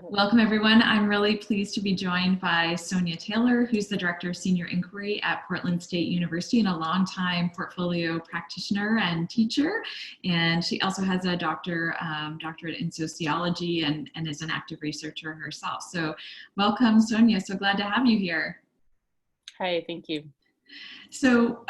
Welcome, everyone. I'm really pleased to be joined by Sonja Taylor, who's the Director of Senior Inquiry at Portland State University and a longtime portfolio practitioner and teacher. And she also has a doctorate in sociology and is an active researcher herself. So welcome, Sonja. So glad to have you here. Hi, thank you. So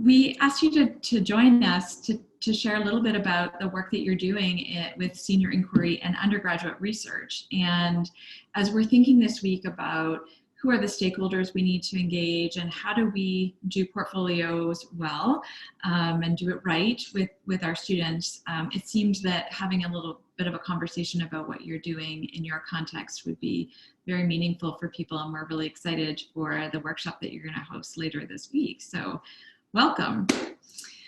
we asked you to join us to share a little bit about the work that you're doing with senior inquiry and undergraduate research. And as we're thinking this week about who are the stakeholders we need to engage and how do we do portfolios well and do it right with our students, it seems that having a little bit of a conversation about what you're doing in your context would be very meaningful for people, and we're really excited for the workshop that you're going to host later this week. So welcome.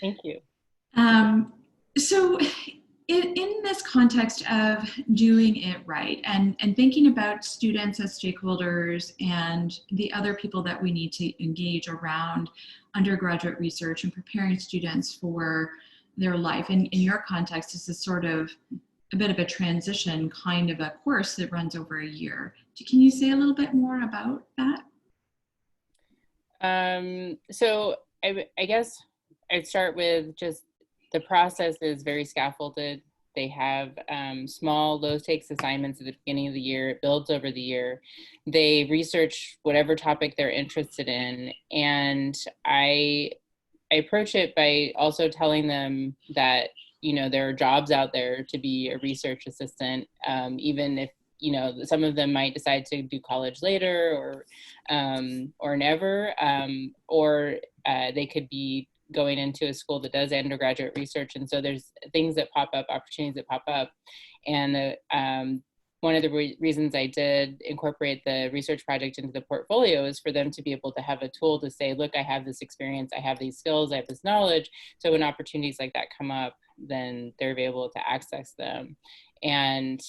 Thank you. So in this context of doing it right and thinking about students as stakeholders and the other people that we need to engage around undergraduate research and preparing students for their life, in your context, this is sort of a bit of a transition kind of a course that runs over a year. Can you say a little bit more about that? So I guess I'd start with just the process is very scaffolded. They have small, low-stakes assignments at the beginning of the year. It builds over the year. They research whatever topic they're interested in, and I approach it by also telling them that there are jobs out there to be a research assistant, even if some of them might decide to do college later or never, or they could be going into a school that does undergraduate research. And so there's things that pop up, opportunities that pop up. And one of the reasons I did incorporate the research project into the portfolio is for them to be able to have a tool to say, look, I have this experience, I have these skills, I have this knowledge. So when opportunities like that come up, then they're able to access them. And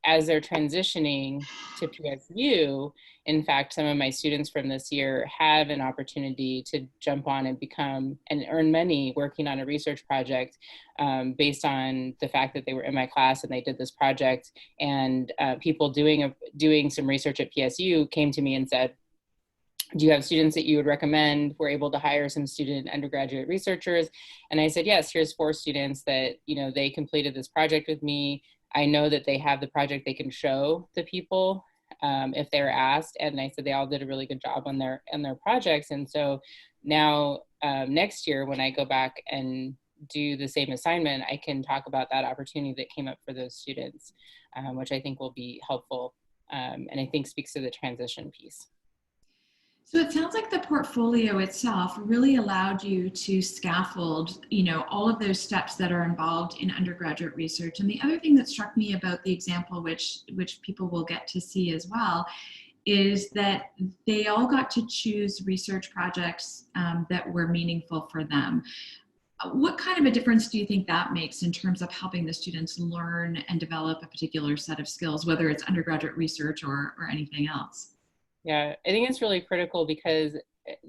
as they're transitioning to PSU, in fact, some of my students from this year have an opportunity to jump on and become and earn money working on a research project based on the fact that they were in my class and they did this project. And people doing some research at PSU came to me and said, do you have students that you would recommend? We're able to hire some student undergraduate researchers. And I said, yes, here's 4 students that, they completed this project with me. I know that they have the project they can show the people if they're asked. And I said they all did a really good job on their projects. And so now next year, when I go back and do the same assignment, I can talk about that opportunity that came up for those students, which I think will be helpful and I think speaks to the transition piece. So it sounds like the portfolio itself really allowed you to scaffold, all of those steps that are involved in undergraduate research. And the other thing that struck me about the example, which people will get to see as well, is that they all got to choose research projects that were meaningful for them. What kind of a difference do you think that makes in terms of helping the students learn and develop a particular set of skills, whether it's undergraduate research or anything else? Yeah, I think it's really critical because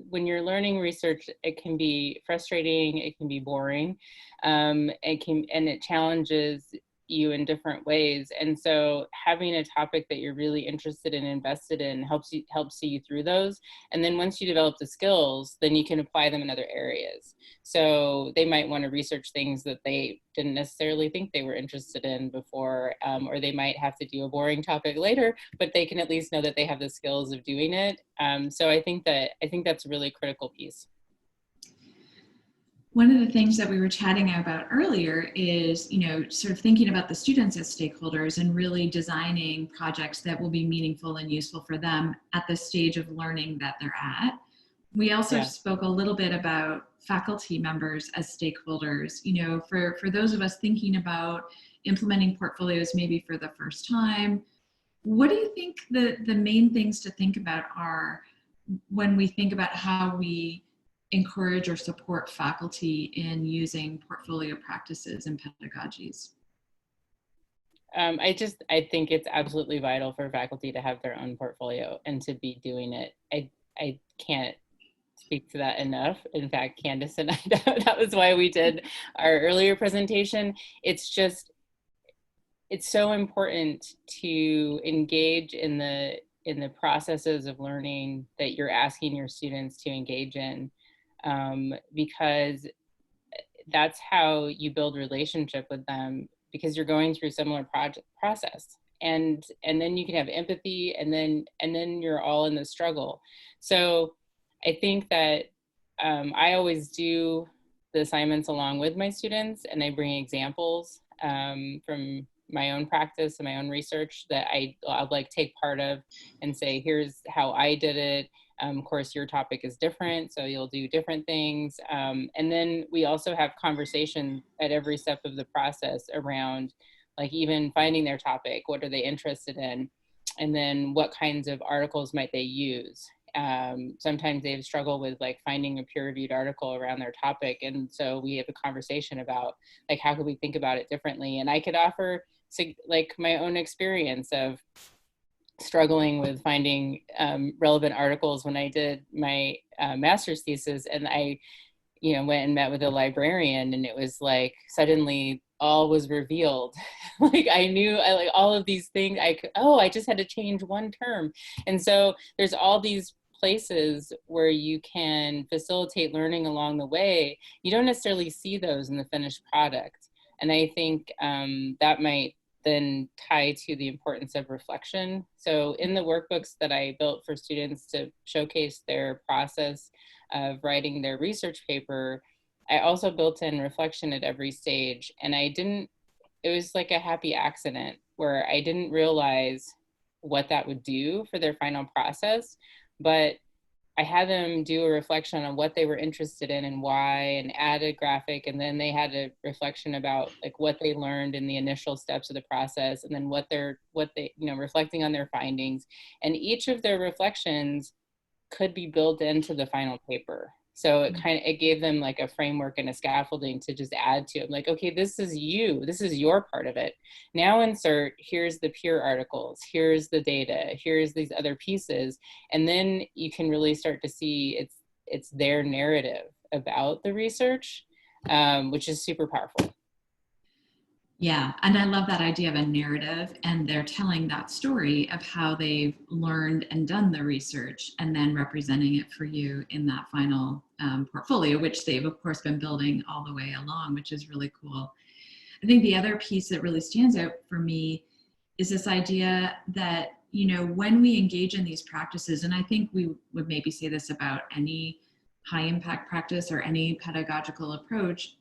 when you're learning research, it can be frustrating, it can be boring, and it challenges you in different ways. And so having a topic that you're really interested in, invested in, helps see you through those. And then once you develop the skills, then you can apply them in other areas. So they might want to research things that they didn't necessarily think they were interested in before, or they might have to do a boring topic later, but they can at least know that they have the skills of doing it. So I think that's a really critical piece. One of the things that we were chatting about earlier is, sort of thinking about the students as stakeholders and really designing projects that will be meaningful and useful for them at the stage of learning that they're at. We also spoke a little bit about faculty members as stakeholders, for those of us thinking about implementing portfolios maybe for the first time. What do you think the main things to think about are when we think about how we encourage or support faculty in using portfolio practices and pedagogies? I think it's absolutely vital for faculty to have their own portfolio and to be doing it. I can't speak to that enough. In fact, Candace and I, that was why we did our earlier presentation. It's it's so important to engage in the processes of learning that you're asking your students to engage in, because that's how you build relationship with them, because you're going through similar process, and then you can have empathy, and then you're all in the struggle. So I think that I always do the assignments along with my students, and I bring examples from my own practice and my own research that I'll like take part of and say, here's how I did it. Of course, your topic is different, so you'll do different things. And then we also have conversations at every step of the process around like even finding their topic, what are they interested in? And then what kinds of articles might they use? Sometimes they struggle with like finding a peer-reviewed article around their topic. And so we have a conversation about like, how could we think about it differently? And I could offer like my own experience of struggling with finding relevant articles when I did my master's thesis, and I, went and met with a librarian, and it was like suddenly all was revealed. Like I knew like all of these things. I just had to change one term, and so there's all these places where you can facilitate learning along the way. You don't necessarily see those in the finished product, and I think that might then tie to the importance of reflection. So in the workbooks that I built for students to showcase their process of writing their research paper, I also built in reflection at every stage. And it was like a happy accident where I didn't realize what that would do for their final process, but I had them do a reflection on what they were interested in and why, and add a graphic. And then they had a reflection about like what they learned in the initial steps of the process, and then what they, reflecting on their findings. And each of their reflections could be built into the final paper. So it gave them like a framework and a scaffolding to just add to it. Like, okay, this is your part of it. Now insert, here's the peer articles, here's the data, here's these other pieces. And then you can really start to see it's their narrative about the research, which is super powerful. Yeah, and I love that idea of a narrative, and they're telling that story of how they've learned and done the research, and then representing it for you in that final portfolio, which they've of course been building all the way along, which is really cool. I think the other piece that really stands out for me is this idea that, when we engage in these practices, and I think we would maybe say this about any high impact practice or any pedagogical approach,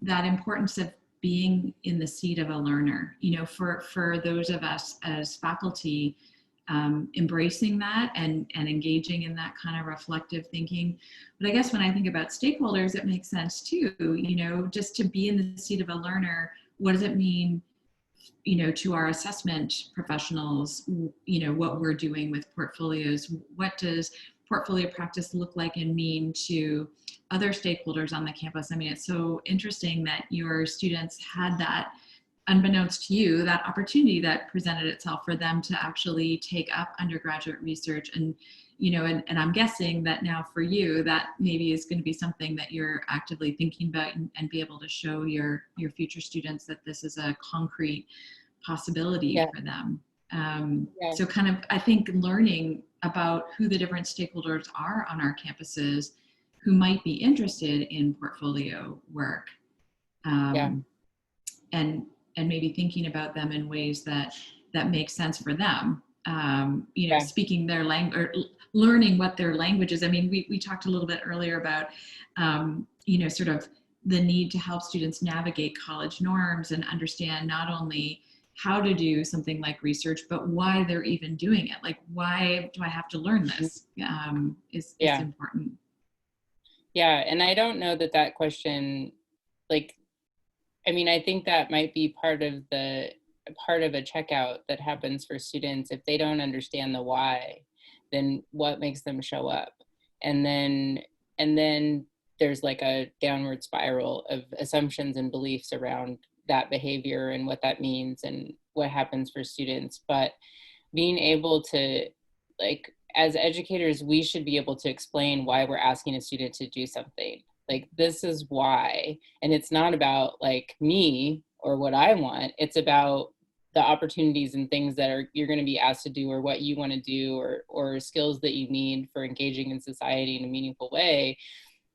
that importance of being in the seat of a learner, for those of us as faculty, embracing that and engaging in that kind of reflective thinking. But I guess when I think about stakeholders, it makes sense too, just to be in the seat of a learner. What does it mean, to our assessment professionals, what we're doing with portfolios? What does portfolio practice look like and mean to other stakeholders on the campus? I mean, it's so interesting that your students had that, unbeknownst to you, that opportunity that presented itself for them to actually take up undergraduate research. And, and I'm guessing that now for you, that maybe is going to be something that you're actively thinking about, and be able to show your future students that this is a concrete possibility for them. So kind of, I think, learning about who the different stakeholders are on our campuses who might be interested in portfolio work, and maybe thinking about them in ways that make sense for them. Speaking their language, or learning what their language is. I mean, we talked a little bit earlier about, sort of the need to help students navigate college norms and understand not only how to do something like research, but why they're even doing it. Like, why do I have to learn this? Is important. Yeah, and I don't know that question, I think that might be part of a checkout that happens for students. If they don't understand the why, then what makes them show up? And then there's like a downward spiral of assumptions and beliefs around that behavior and what that means and what happens for students. But being able to, as educators, we should be able to explain why we're asking a student to do something. Like, this is why. And it's not about like me or what I want. It's about the opportunities and things that you're going to be asked to do, or what you want to do, or skills that you need for engaging in society in a meaningful way,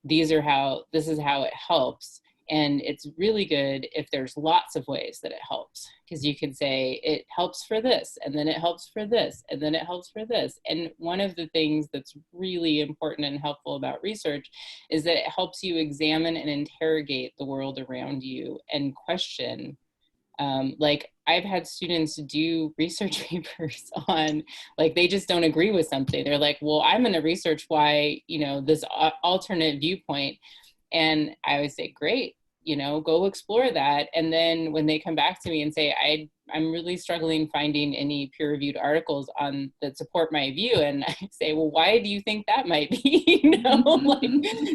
this is how it helps. And it's really good if there's lots of ways that it helps, because you can say it helps for this, and then it helps for this, and then it helps for this. And one of the things that's really important and helpful about research is that it helps you examine and interrogate the world around you and question. Like, I've had students do research papers on, like, they just don't agree with something. They're like, well, I'm going to research why, this alternate viewpoint. And I always say, great, go explore that. And then when they come back to me and say, I'm really struggling finding any peer-reviewed articles that support my view. And I say, well, why do you think that might be? Like,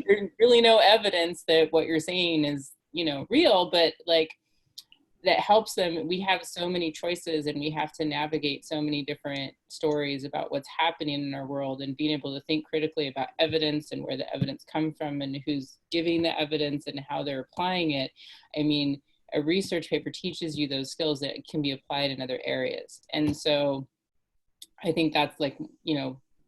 there's really no evidence that what you're saying is, real, but like, that helps them. We have so many choices, and we have to navigate so many different stories about what's happening in our world, and being able to think critically about evidence and where the evidence comes from and who's giving the evidence and how they're applying it. I mean, a research paper teaches you those skills that can be applied in other areas. And so I think that's like,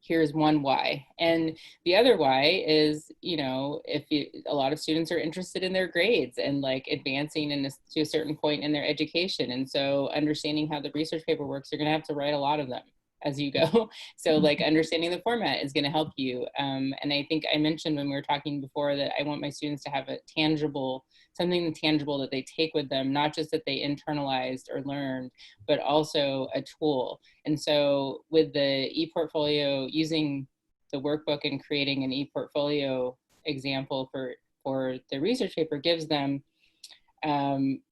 here's one why. And the other why is, a lot of students are interested in their grades and like advancing to a certain point in their education. And so understanding how the research paper works, you're going to have to write a lot of them as you go. So like understanding the format is going to help you. And I think I mentioned when we were talking before that I want my students to have something tangible that they take with them, not just that they internalized or learned, but also a tool. And so with the ePortfolio, using the workbook and creating an ePortfolio example for the research paper gives them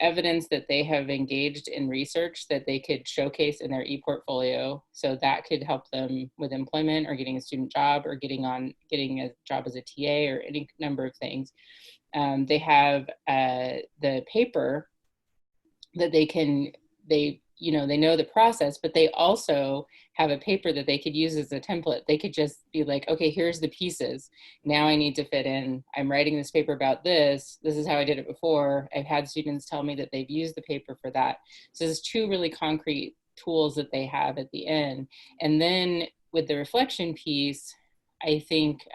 evidence that they have engaged in research that they could showcase in their ePortfolio. So that could help them with employment or getting a student job or getting a job as a TA or any number of things. They have the paper that they know the process, but they also have a paper that they could use as a template. They could just be like, okay, here's the pieces. Now I need to fit in. I'm writing this paper about this. This is how I did it before. I've had students tell me that they've used the paper for that. So there's two really concrete tools that they have at the end. And then with the reflection piece, I think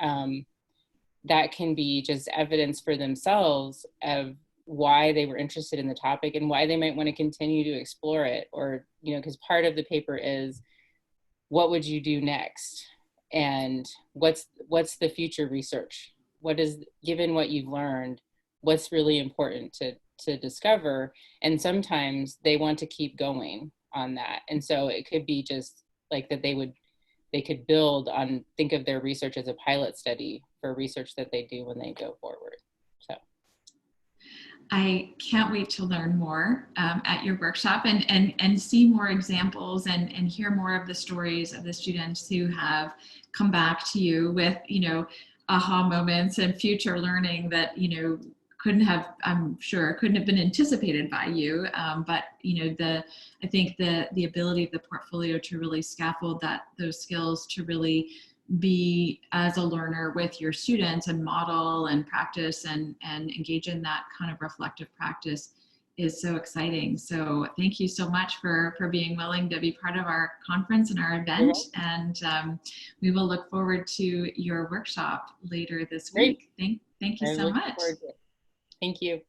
that can be just evidence for themselves of why they were interested in the topic and why they might want to continue to explore it. Or, because part of the paper is, what would you do next? And what's the future research? What is, given what you've learned, what's really important to discover? And sometimes they want to keep going on that. And so it could be just like that they could build on, think of their research as a pilot study for research that they do when they go forward. So I can't wait to learn more at your workshop and see more examples and hear more of the stories of the students who have come back to you with, aha moments and future learning that, I'm sure couldn't have been anticipated by you. But, I think the ability of the portfolio to really scaffold those skills to really be as a learner with your students and model and practice and engage in that kind of reflective practice is so exciting. So thank you so much for being willing to be part of our conference and our event. And we will look forward to your workshop later this week. Thank you so much. Thank you.